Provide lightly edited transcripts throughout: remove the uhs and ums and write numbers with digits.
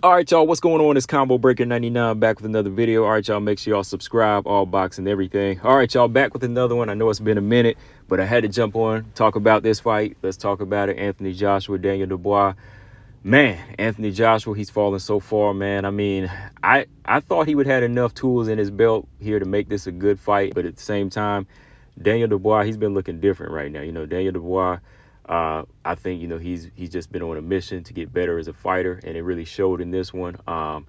All right, y'all, what's going on? It's Combo Breaker 99 back with another video. All right, y'all, make sure y'all subscribe, all boxing, everything. All right, y'all, back with another one. I know it's been a minute, but I had to jump on, talk about this fight. Let's talk about it. Anthony Joshua, Daniel Dubois. Man, Anthony Joshua, he's fallen so far, man. I mean, I thought he would have enough tools in his belt here to make this a good fight, but at the same time, Daniel Dubois, he's been looking different right now. Daniel Dubois, I think, he's just been on a mission to get better as a fighter, and it really showed in this one. I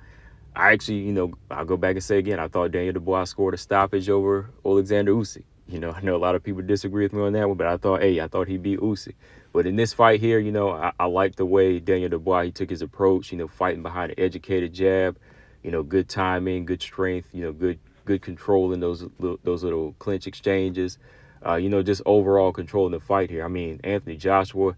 actually, I'll go back and say again, I thought Daniel Dubois scored a stoppage over Alexander Usyk. I know a lot of people disagree with me on that one, but I thought he beat Usyk. But in this fight here, I like the way Daniel Dubois, he took his approach, fighting behind an educated jab, good timing, good strength, good control in those little clinch exchanges, just overall controlling the fight here. I mean, Anthony Joshua,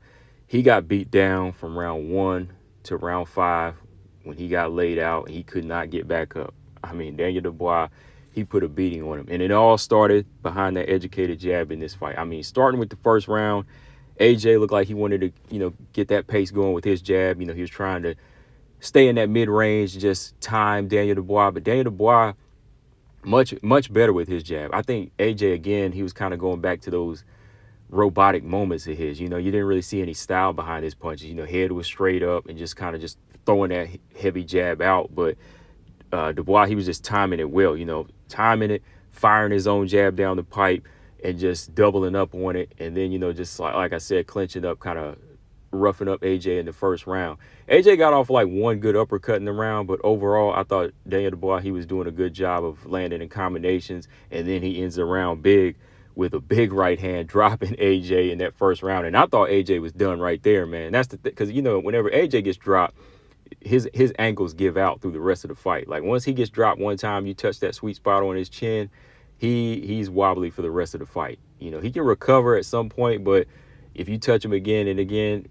he got beat down from round 1 to round 5 when he got laid out and he could not get back up. I mean, Daniel Dubois, he put a beating on him. And it all started behind that educated jab in this fight. I mean, starting with the first round, AJ looked like he wanted to, get that pace going with his jab. He was trying to stay in that mid-range, just time Daniel Dubois. But Daniel Dubois, much better with his jab. I think AJ, again, he was kind of going back to those robotic moments of his. You didn't really see any style behind his punches. Head was straight up and just kind of just throwing that heavy jab out. But Dubois, he was just timing it well, timing it, firing his own jab down the pipe and just doubling up on it. And then, just like I said, clinching up, kind of roughing up AJ in the first round. AJ got off like one good uppercut in the round, but overall, I thought Daniel Dubois, he was doing a good job of landing in combinations. And then he ends the round big with a big right hand, dropping AJ in that first round. And I thought AJ was done right there, man. That's the thing, because, whenever AJ gets dropped, his ankles give out through the rest of the fight. Like once he gets dropped one time, you touch that sweet spot on his chin, he's wobbly for the rest of the fight. He can recover at some point, but if you touch him again and again,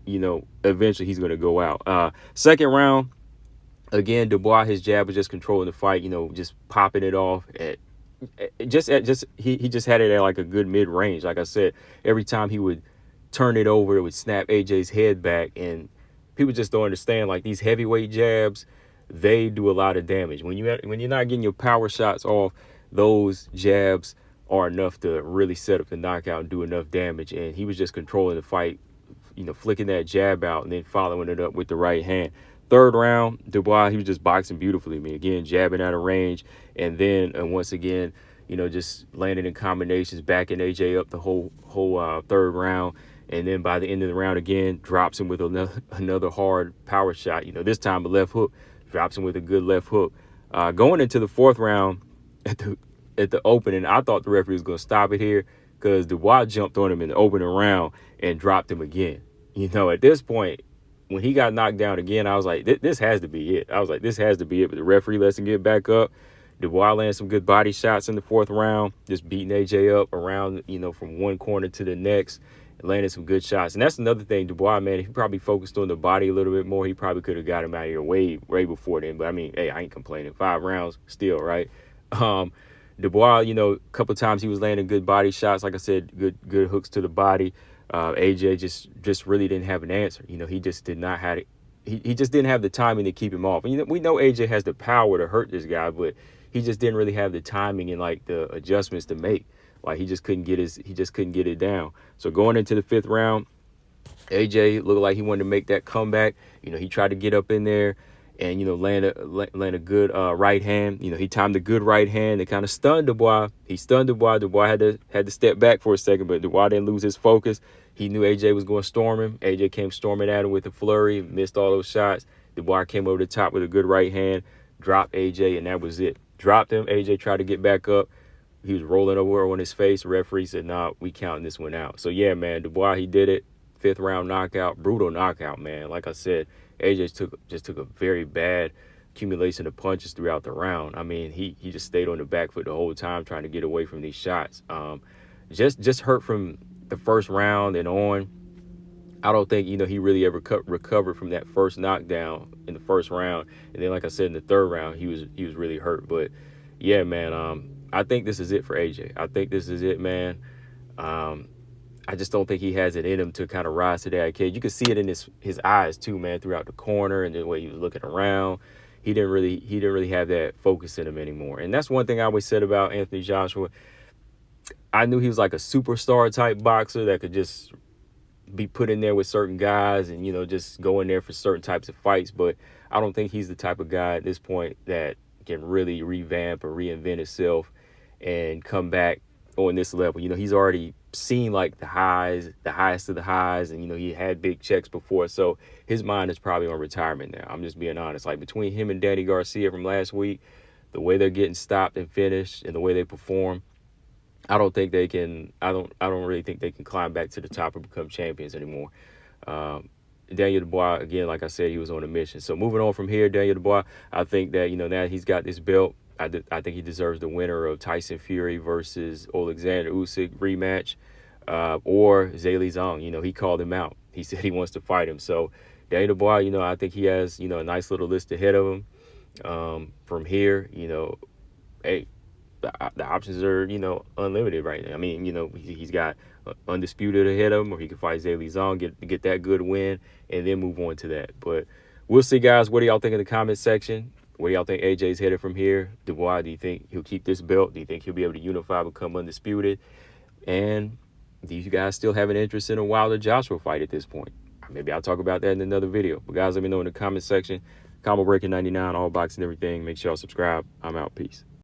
eventually he's going to go out. Second round, again, Dubois, his jab was just controlling the fight, just popping it off he just had it at like a good mid-range. Like I said, every time he would turn it over, it would snap AJ's head back. And people just don't understand, like, these heavyweight jabs, they do a lot of damage. When you're not getting your power shots off, those jabs are enough to really set up the knockout and do enough damage. And he was just controlling the fight, flicking that jab out and then following it up with the right hand. Third round, Dubois, he was just boxing beautifully. I mean, again, jabbing out of range. And then once again, just landing in combinations, backing AJ up the whole third round. And then by the end of the round, again, drops him with another hard power shot. This time a left hook, drops him with a good left hook. Going into the fourth round, at the opening, I thought the referee was going to stop it here because Dubois jumped on him in the opening round and dropped him again. At this point, when he got knocked down again, I was like, this has to be it. I was like, this has to be it. But the referee lets him get back up. Dubois lands some good body shots in the fourth round, just beating AJ up around, from one corner to the next, and landed some good shots. And that's another thing, Dubois, man, if he probably focused on the body a little bit more, he probably could have got him out of here way before then. But I mean, hey, I ain't complaining. 5 rounds still, right? Dubois, a couple of times he was landing good body shots. Like I said, good hooks to the body. AJ just really didn't have an answer. He just did not have it. He just didn't have the timing to keep him off. And, we know AJ has the power to hurt this guy, but he just didn't really have the timing and like the adjustments to make. Like he just couldn't get it down. So going into the fifth round, AJ looked like he wanted to make that comeback. He tried to get up in there and, land a good right hand. He timed a good right hand. It kind of stunned Dubois. He stunned Dubois. Dubois had to step back for a second, but Dubois didn't lose his focus. He knew AJ was going to storm him. AJ came storming at him with a flurry, missed all those shots. Dubois came over the top with a good right hand, dropped AJ, and that was it. Dropped him. AJ tried to get back up. He was rolling over on his face. The referee said, nah, we counting this one out. So, yeah, man, Dubois, he did it. 5th round knockout, brutal knockout, man. Like I said, AJ just took a very bad accumulation of punches throughout the round. I mean, he just stayed on the back foot the whole time trying to get away from these shots. Just hurt from the first round and on. I don't think, he really ever recovered from that first knockdown in the first round. And then, like I said, in the third round, he was really hurt. But, yeah, man, I think this is it for AJ. I think this is it, man. I just don't think he has it in him to kind of rise to that occasion. You could see it in his eyes too, man, throughout the corner and the way he was looking around. He didn't really have that focus in him anymore. And that's one thing I always said about Anthony Joshua. I knew he was like a superstar type boxer that could just be put in there with certain guys and, you know, just go in there for certain types of fights. But I don't think he's the type of guy at this point that can really revamp or reinvent himself and come back on this level. You know, he's already seen like the highest of the highs, and, you know, he had big checks before. So his mind is probably on retirement now. I'm just being honest. Like, between him and Danny Garcia from last week, the way they're getting stopped and finished and the way they perform, I don't think they can. I don't really think they can climb back to the top and become champions anymore. Daniel Dubois, again, like I said, he was on a mission. So moving on from here, Daniel Dubois, I think that, you know, now he's got this belt, I think he deserves the winner of Tyson Fury versus Alexander Usyk rematch, or Zhilei Zhang. You know, he called him out. He said he wants to fight him. So Daniel Dubois, you know, I think he has, you know, a nice little list ahead of him. From here, you know, hey, the options are, you know, unlimited right now. I mean, you know, he's got Undisputed ahead of him, or he could fight Zhilei Zhang, get that good win, and then move on to that. But we'll see, guys. What do y'all think in the comment section? Where do y'all think AJ's headed from here? Dubois, do you think he'll keep this belt? Do you think he'll be able to unify, become undisputed? And do you guys still have an interest in a Wilder Joshua fight at this point? Maybe I'll talk about that in another video. But guys, let me know in the comment section. Combo Breaker 99, all boxing, everything. Make sure y'all subscribe. I'm out. Peace.